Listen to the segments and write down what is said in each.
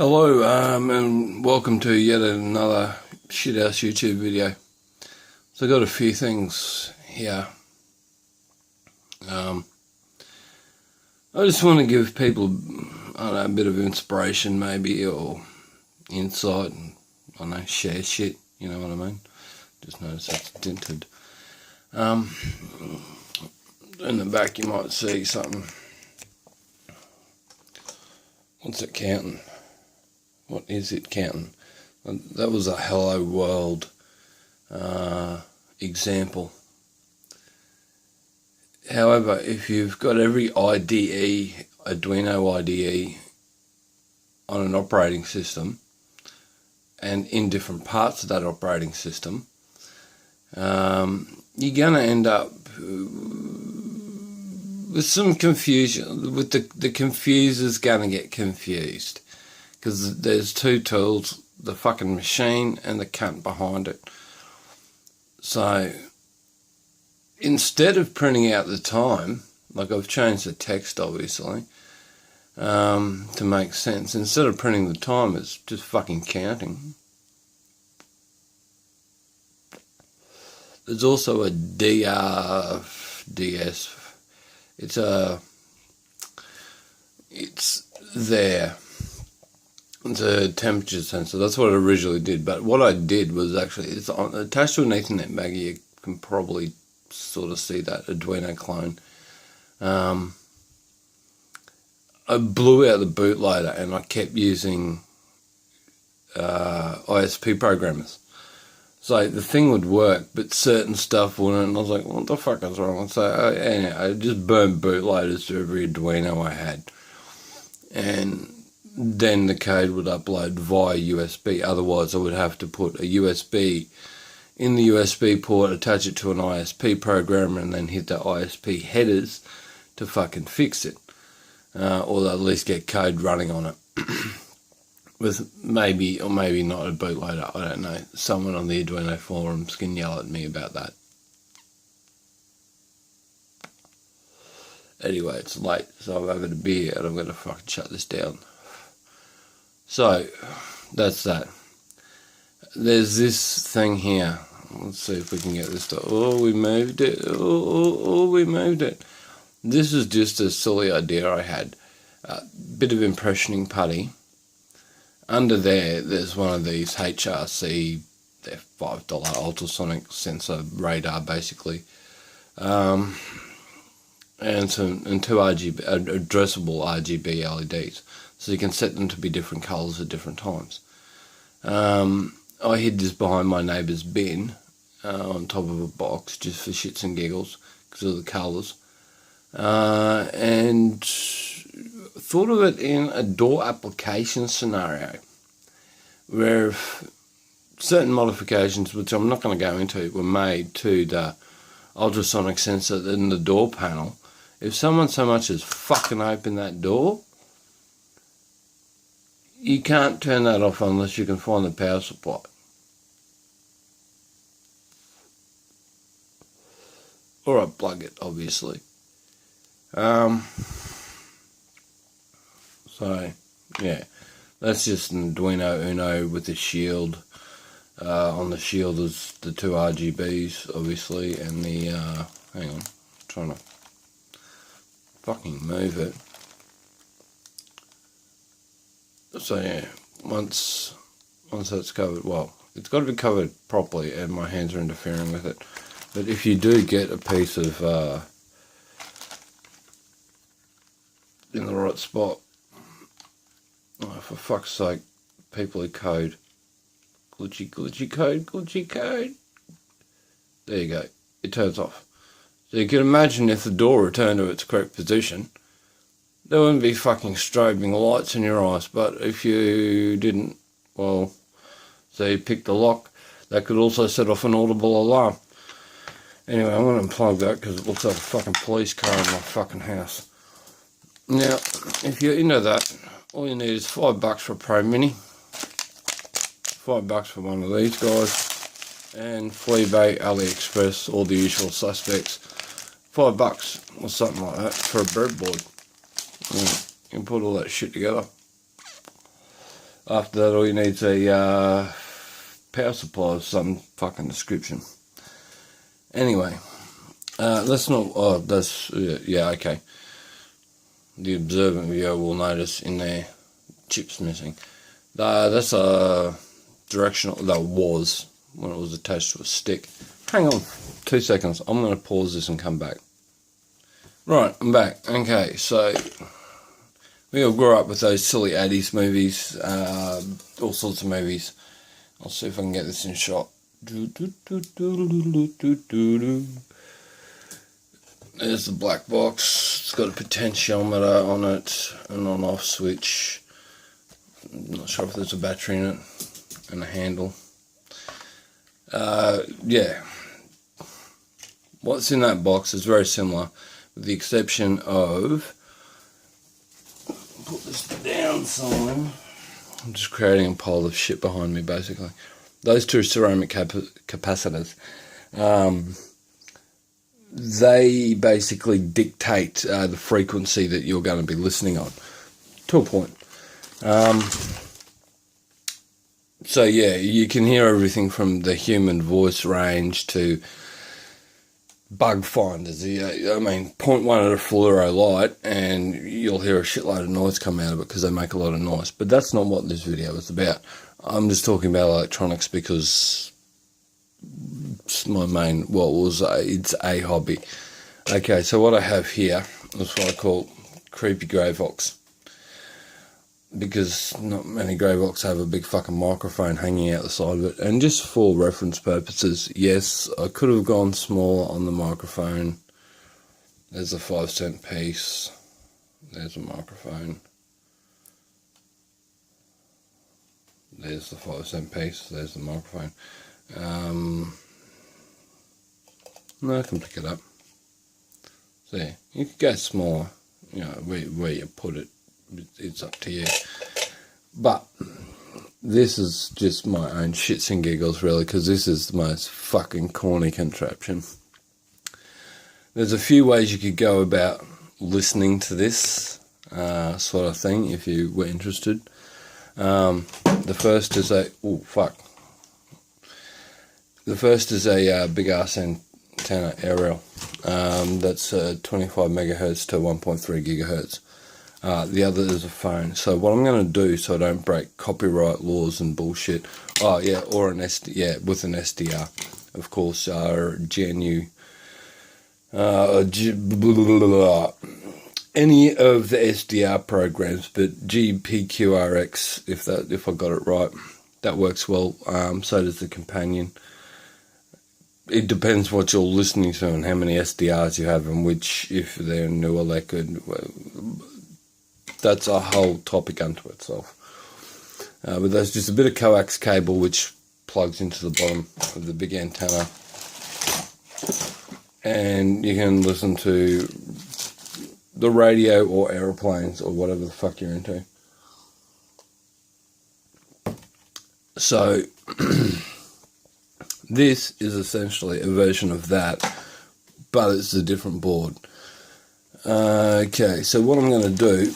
Hello, and welcome to yet another shithouse YouTube video. So I've got a few things here. I just want to give people, I don't know, a bit of inspiration maybe, or insight, and I don't know, share shit, you know what I mean? Just notice that's tinted. In the back you might see something. What's it counting? What is it counting? That was a Hello World example. However, if you've got every IDE, Arduino IDE, on an operating system, and in different parts of that operating system, you're going to end up with some confusion. With the confuser's going to get confused. Because there's two tools, the fucking machine and the cunt behind it. So, instead of printing out the time, like I've changed the text obviously, to make sense, instead of printing the time, it's just fucking counting. There's also a DS. It's there. It's a temperature sensor. That's what it originally did. But what I did was actually, it's attached to an Ethernet baggie. You can probably sort of see that Arduino clone. I blew out the bootloader and I kept using ISP programmers. So the thing would work, but certain stuff wouldn't. And I was like, what the fuck is wrong? So anyway, I just burned bootloaders to every Arduino I had. And then the code would upload via USB. Otherwise I would have to put a USB in the USB port, attach it to an ISP programmer, and then hit the ISP headers to fucking fix it, or at least get code running on it. With maybe or maybe not a bootloader, I don't know. Someone on the Arduino forums can yell at me about that. Anyway, it's late, so I've had a beer and I'm going to fucking shut this down. So, that's that. There's this thing here. Let's see if we can get this to... Oh, we moved it. Oh, we moved it. This is just a silly idea I had. A bit of impressioning putty. Under there's one of these HRC, they're $5 ultrasonic sensor radar, basically. And two RGB, addressable RGB LEDs. So you can set them to be different colours at different times. I hid this behind my neighbour's bin on top of a box just for shits and giggles because of the colours. And thought of it in a door application scenario where if certain modifications, which I'm not going to go into, were made to the ultrasonic sensor in the door panel. If someone so much as fucking open that door, you can't turn that off unless you can find the power supply. Or unplug it, obviously. So, yeah. That's just an Arduino Uno with a shield. On the shield is the two RGBs, obviously, and the, hang on, I'm trying to fucking move it. So yeah, once that's covered, well, it's got to be covered properly, and my hands are interfering with it. But if you do get a piece of in the right spot, oh, for fuck's sake, people who code, glitchy code. There you go. It turns off. So you can imagine if the door returned to its correct position, there wouldn't be fucking strobing lights in your eyes. But if you didn't, well, say you picked the lock, that could also set off an audible alarm. Anyway, I'm going to unplug that because it looks like a fucking police car in my fucking house. Now, if you're into that, all you need is $5 for a Pro Mini, $5 for one of these guys, and Fleabay, AliExpress, all the usual suspects. $5 or something like that for a breadboard. You can put all that shit together. After that, all you need is a power supply of some fucking description. Anyway, let's not. Oh, that's yeah, okay. The observant viewer will notice in there chips missing. That's a directional. That was when it was attached to a stick. Hang on, 2 seconds. I'm going to pause this and come back. Right, I'm back. Okay, so we all grew up with those silly 80s movies, all sorts of movies. I'll see if I can get this in shot. There's the black box. It's got a potentiometer on it, an on-off switch. I'm not sure if there's a battery in it, and a handle. Yeah. What's in that box is very similar, with the exception of... Put this down somewhere. I'm just creating a pile of shit behind me, basically. Those two ceramic capacitors, they basically dictate the frequency that you're going to be listening on, to a point. So yeah, you can hear everything from the human voice range to bug finders. I mean, 0.1 at a fluoro light, and you'll hear a shitload of noise come out of it because they make a lot of noise. But that's not what this video is about. I'm just talking about electronics because it's my main, it's a hobby. Okay, so what I have here is what I call creepy Graxox, because not many Graxox have a big fucking microphone hanging out the side of it. And just for reference purposes, yes, I could have gone smaller on the microphone. There's a 5-cent piece. There's a microphone. There's the 5-cent piece. There's the microphone. No, I can pick it up. So yeah, you could go smaller. You know, where you put it, it's up to you. But this is just my own shits and giggles, really, because this is the most fucking corny contraption. There's a few ways you could go about listening to this sort of thing if you were interested. The first is a big ass antenna aerial. That's 25 megahertz to 1.3 gigahertz. The other is a phone. So what I'm going to do, so I don't break copyright laws and bullshit. Oh yeah, or with an SDR, of course. GNU. Any of the SDR programs, but GPQRX, if I got it right, that works well. So does the companion. It depends what you're listening to and how many SDRs you have, and which, if they're new or liquid. That's a whole topic unto itself. But there's just a bit of coax cable which plugs into the bottom of the big antenna, and you can listen to the radio or aeroplanes or whatever the fuck you're into. So this is essentially a version of that, but it's a different board. Okay, so what I'm going to do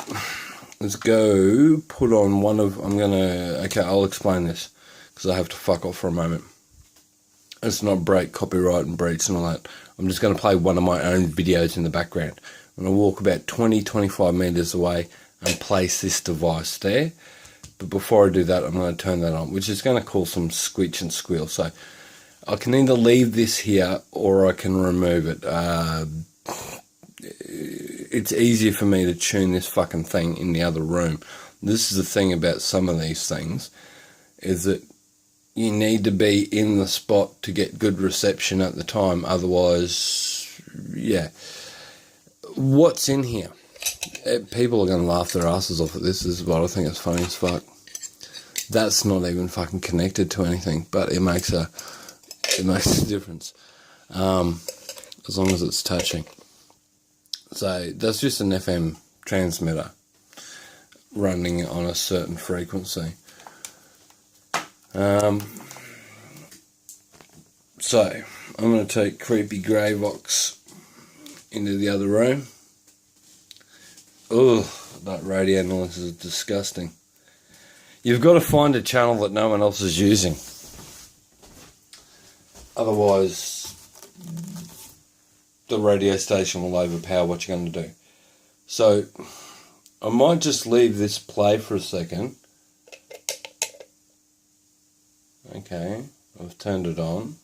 is go put on one of... I'll explain this, because I have to fuck off for a moment. It's not break copyright and breach and all that. I'm just going to play one of my own videos in the background. I'm going to walk about 20-25 meters away and place this device there. But before I do that, I'm going to turn that on, which is going to cause some squeak and squeal. So I can either leave this here or I can remove it. It's easier for me to tune this fucking thing in the other room. This is the thing about some of these things, is that you need to be in the spot to get good reception at the time. Otherwise, yeah. What's in here? People are going to laugh their asses off at this. This is what I think is funny as fuck. That's not even fucking connected to anything, but it makes a difference. As long as it's touching. So that's just an FM transmitter running on a certain frequency. So I'm going to take creepy Graxox into the other room. Ugh, that radio noise is disgusting. you've got to find a channel that no one else is using. Otherwise, the radio station will overpower what you're going to do. So, I might just leave this play for a second. Okay, I've turned it on.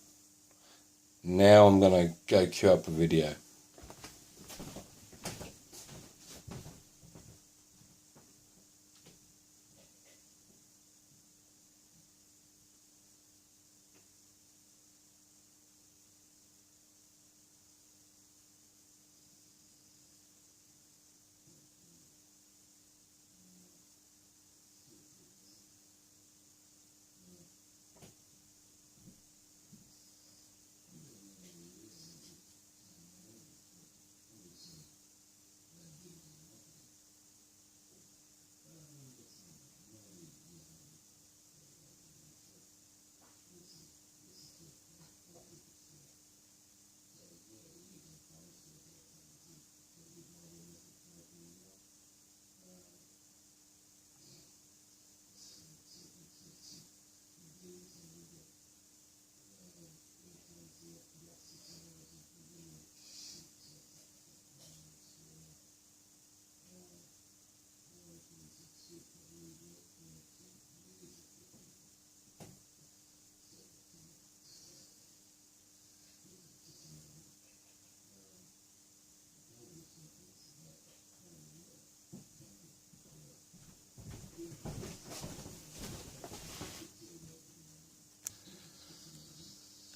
Now I'm going to go queue up a video.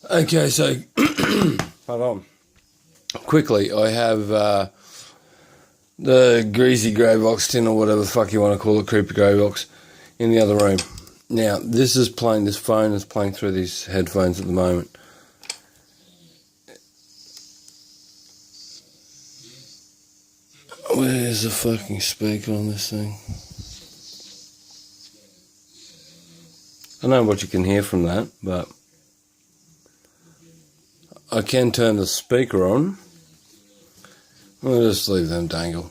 Okay, so, hold on. Quickly, I have the greasy grey box tin, or whatever the fuck you want to call it, creepy grey box, in the other room. Now, this phone is playing through these headphones at the moment. Where's the fucking speaker on this thing? I don't know what you can hear from that, but I can turn the speaker on. I'll just leave them dangle.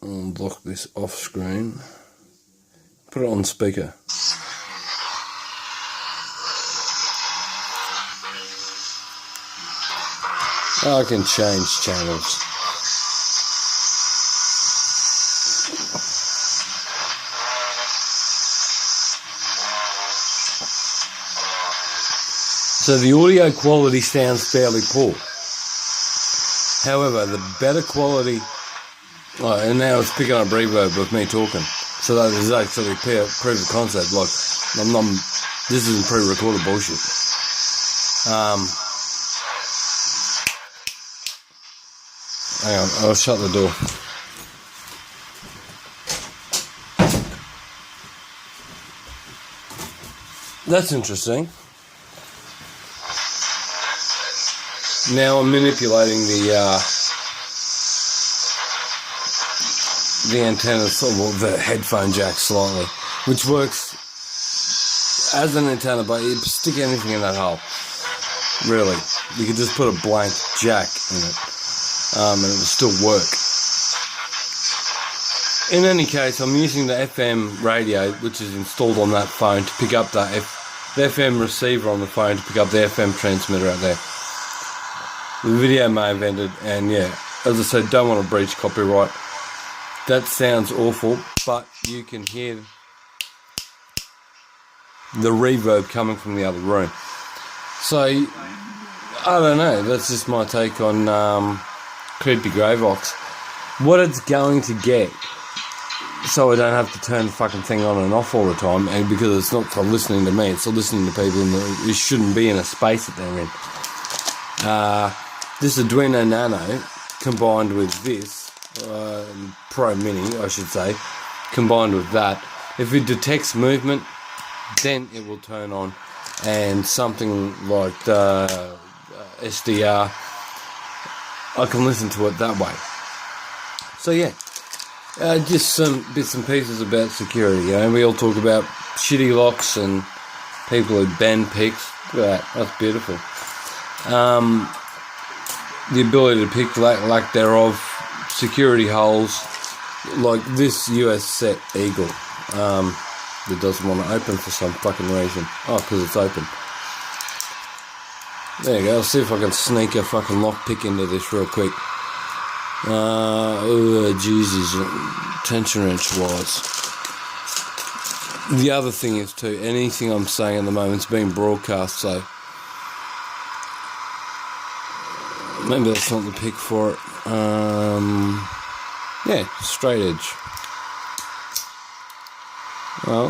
I'll block this off screen. Put it on speaker. I can change channels. So the audio quality sounds fairly poor. However, the better quality, and now it's picking up reverb with me talking. So that is actually proof of concept. Like, this isn't pre-recorded bullshit. Hang on, I'll shut the door. That's interesting. Now I'm manipulating the antenna, well, the headphone jack slightly, which works as an antenna, but you stick anything in that hole. Really, you could just put a blank jack in it, and it will still work. In any case, I'm using the FM radio, which is installed on that phone, to pick up the FM receiver on the phone to pick up the FM transmitter out there. The video may have ended, and yeah, as I said, don't want to breach copyright. That sounds awful, but you can hear the reverb coming from the other room. So, I don't know, that's just my take on Creepy Greyvox. What it's going to get, so I don't have to turn the fucking thing on and off all the time, and because it's not for listening to me, it's for listening to people who shouldn't be in a space that they're in. This Arduino Nano, combined with this, Pro Mini, I should say, combined with that, if it detects movement, then it will turn on, and something like the SDR, I can listen to it that way. So yeah, just some bits and pieces about security. You know, we all talk about shitty locks and people who bend picks. Look at that, that's beautiful. The ability to pick lack thereof, security holes, like this US set Eagle, that doesn't want to open for some fucking reason. Oh, because it's open. There you go. I'll see if I can sneak a fucking lockpick into this real quick. Oh, Jesus, tension wrench wise. The other thing is too, anything I'm saying at the moment is being broadcast, so maybe that's not the pick for it. Yeah, straight edge. Well,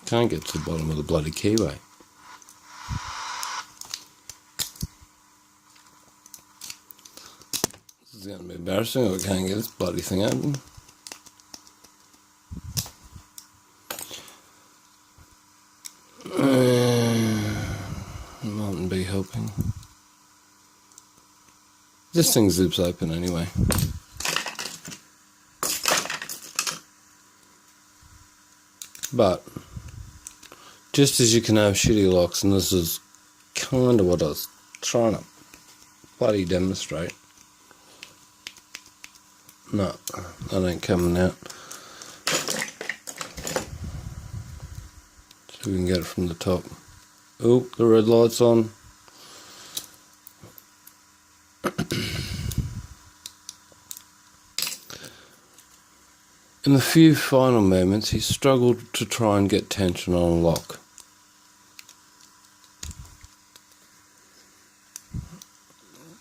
can't get to the bottom of the bloody keyway. This is going to be embarrassing if I can't get this bloody thing open. Mightn't be helping. This thing zips open anyway. But just as you can have shitty locks, and this is kind of what I was trying to bloody demonstrate. No, that ain't coming out. So we can get it from the top. Oh, the red light's on. In the few final moments, he struggled to try and get tension on a lock.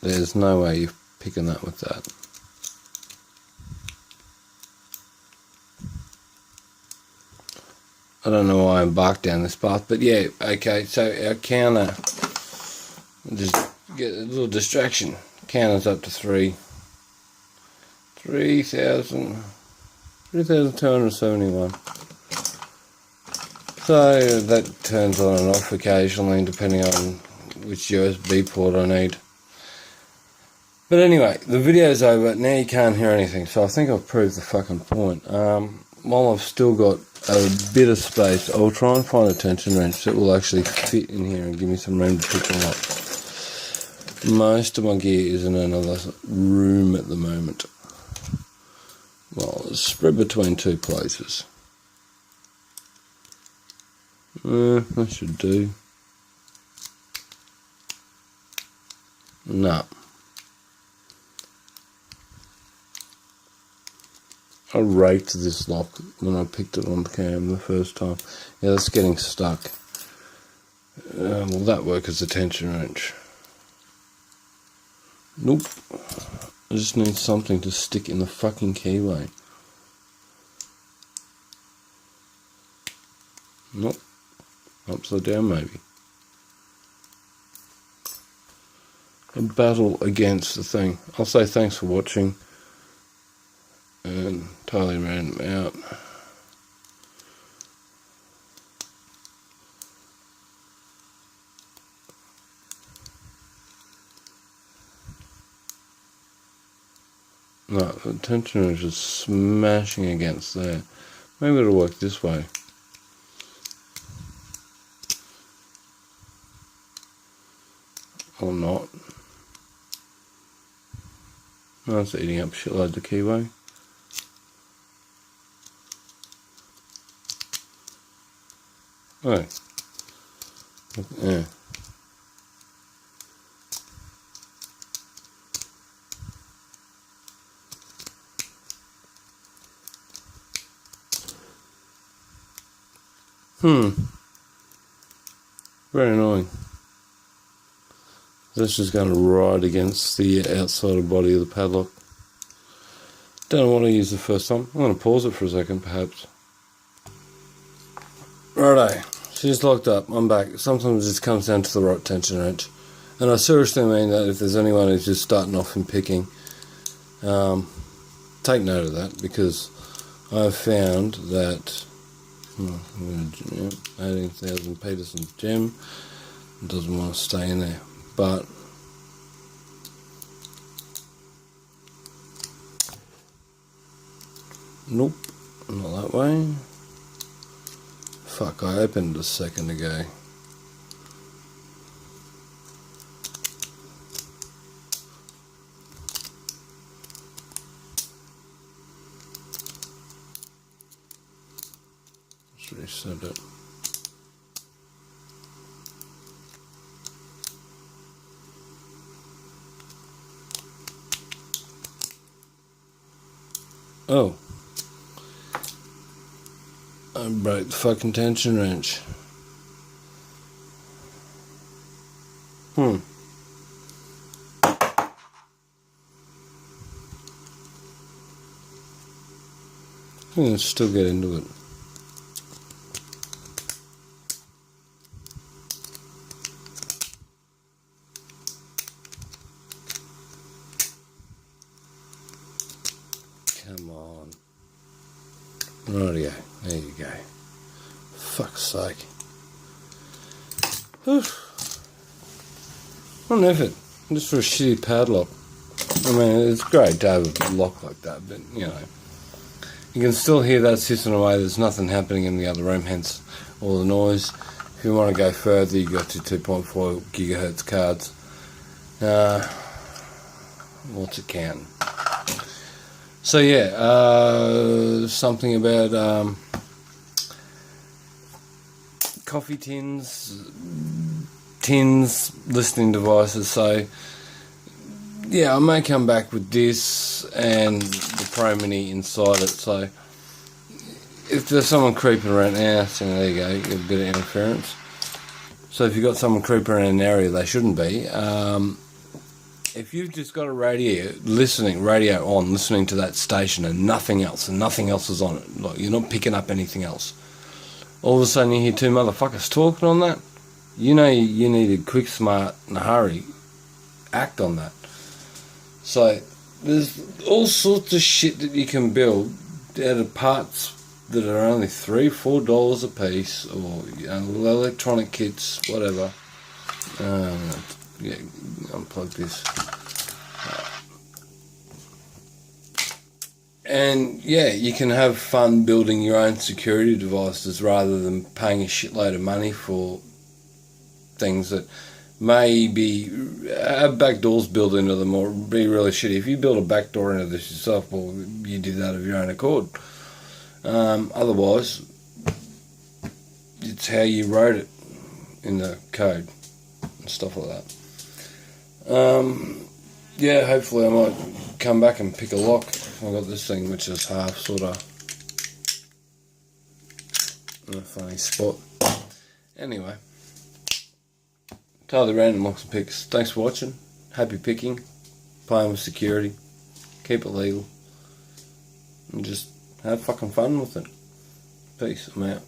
There's no way you're picking that with that. I don't know why I embarked down this path, but yeah, okay, so our counter, just get a little distraction. Counter's up to 3,271. So that turns on and off occasionally, depending on which USB port I need. But anyway, the video's over. Now you can't hear anything, so I think I've proved the fucking point. While I've still got a bit of space, I'll try and find a tension wrench that will actually fit in here and give me some room to pick them up. Most of my gear is in another room at the moment. Well, it's spread between two places. That should do. No. I raked this lock when I picked it on cam the first time. Yeah, that's getting stuck. Will that work as a tension wrench? Nope. I just need something to stick in the fucking keyway. Nope. Upside down maybe. A battle against the thing. I'll say thanks for watching. And totally ran out. No, the tension is just smashing against there. Maybe it'll work this way. Or not. No, it's eating up shitloads of keyway. Oh. Yeah. Very annoying. This is going to ride against the outside body of the padlock. Don't know what I used the first time. I'm going to pause it for a second, perhaps. Righto, she's locked up. I'm back. Sometimes it just comes down to the right tension wrench. And I seriously mean that if there's anyone who's just starting off in picking, take note of that, because I've found that 18,000 Peterson's gem doesn't want to stay in there, but nope, not that way. Fuck, I opened a second ago. Let's reset it. Oh. I broke the fucking tension wrench. I can still get into it. Come on. Rightio, there you go. Fuck's sake. What an effort. Just for a shitty padlock. I mean, it's great to have a lock like that, but, you know, you can still hear that system away. There's nothing happening in the other room, hence all the noise. If you want to go further, you got your 2.4 gigahertz cards. What's it counting? So yeah, something about coffee tins, listening devices. So yeah, I may come back with this and the Pro Mini inside it. So if there's someone creeping around the house, and there you go, you get a bit of interference. So if you've got someone creeping around an area they shouldn't be, if you've just got a radio on, listening to that station and nothing else is on it, like you're not picking up anything else, all of a sudden you hear two motherfuckers talking on that, you know you need a quick, smart, and a hurry act on that. So there's all sorts of shit that you can build out of parts that are only $3-4 a piece, or electronic kits, whatever. Yeah, unplug this. And yeah, you can have fun building your own security devices rather than paying a shitload of money for things that maybe have backdoors built into them or be really shitty. If you build a backdoor into this yourself, well, you do that of your own accord. Otherwise, it's how you wrote it in the code and stuff like that. Yeah, hopefully I might come back and pick a lock. I've got this thing which is half sort of in a funny spot. Anyway, totally random locks and picks. Thanks for watching. Happy picking. Playing with security. Keep it legal. And just have fucking fun with it. Peace. I'm out.